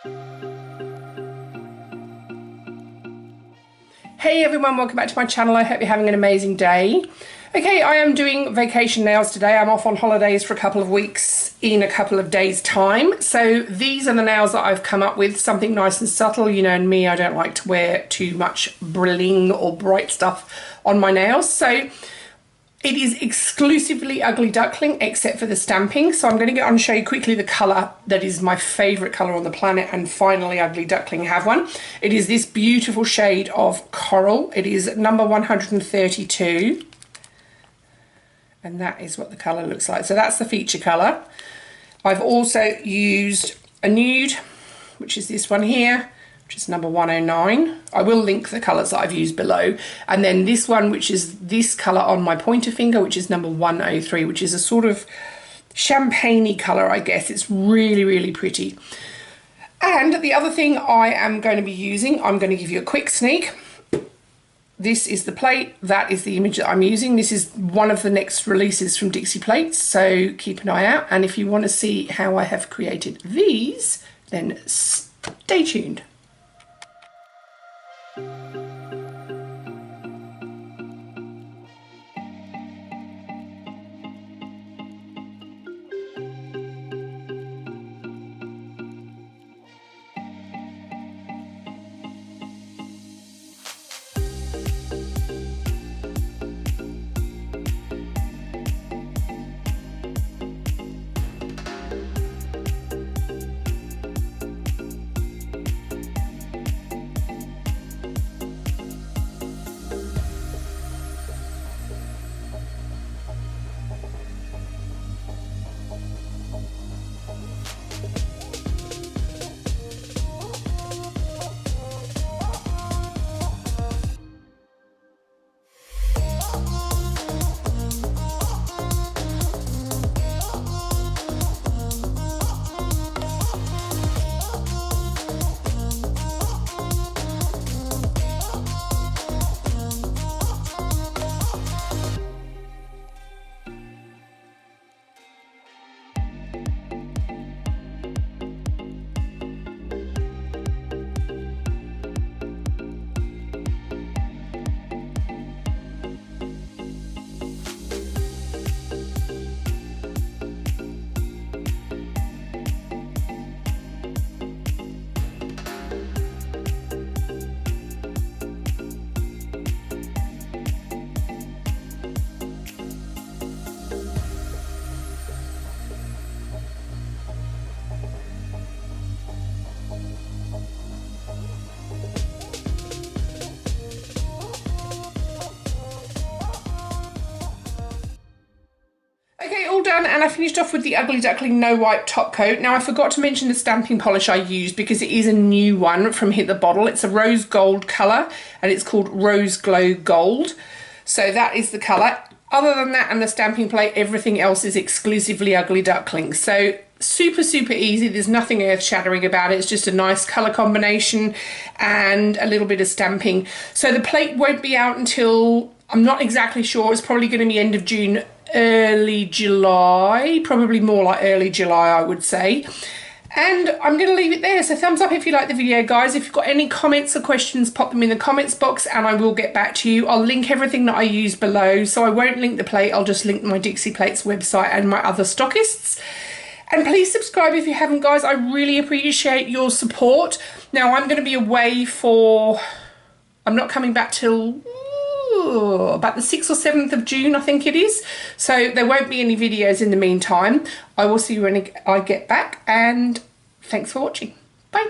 Hey everyone, welcome back to my channel. I hope you're having an amazing day. Okay, I am doing vacation nails today. I'm off on holidays for a couple of weeks in a couple of days time. So these are the nails that I've come up with, something nice and subtle. You know me, I don't like to wear too much bling or bright stuff on my nails. So it is exclusively Ugly Duckling except for the stamping. So I'm going to get on and show you quickly the colour that is my favourite colour on the planet, and finally Ugly Duckling have one. It is this beautiful shade of coral. It is number 132. And that is what the colour looks like. So that's the feature colour. I've also used a nude, which is this one here, which is number 109. I will link the colours that I've used below. And then this one, which is this colour on my pointer finger, which is number 103, which is a sort of champagne-y colour, I guess. It's really, really pretty. And the other thing I am going to be using, I'm going to give you a quick sneak. This is the plate, that is the image that I'm using. This is one of the next releases from Dixie plates, so keep an eye out. And if you want to see how I have created these, then stay tuned. Done, and I finished off with the Ugly Duckling No Wipe top coat. Now I forgot to mention the stamping polish I used because it is a new one from Hit the Bottle. It's a rose gold colour and it's called Rose Glow Gold. So that is the colour. Other than that and the stamping plate, everything else is exclusively Ugly Duckling. So super easy. There's nothing earth shattering about it. It's just a nice colour combination and a little bit of stamping. So the plate won't be out until, I'm not exactly sure, it's probably going to be end of June, early July, probably more like early July I would say. And I'm going to leave it there. So thumbs up if you like the video, guys. If you've got any comments or questions, pop them in the comments box and I will get back to you. I'll link everything that I use below, so I won't link the plate, I'll just link my Dixie Plates website and my other stockists. And please subscribe if you haven't, guys. I really appreciate your support. Now I'm going to be away for, I'm not coming back till about the 6th or 7th of June, I think it is. So there won't be any videos in the meantime. I will see you when I get back, and thanks for watching. Bye.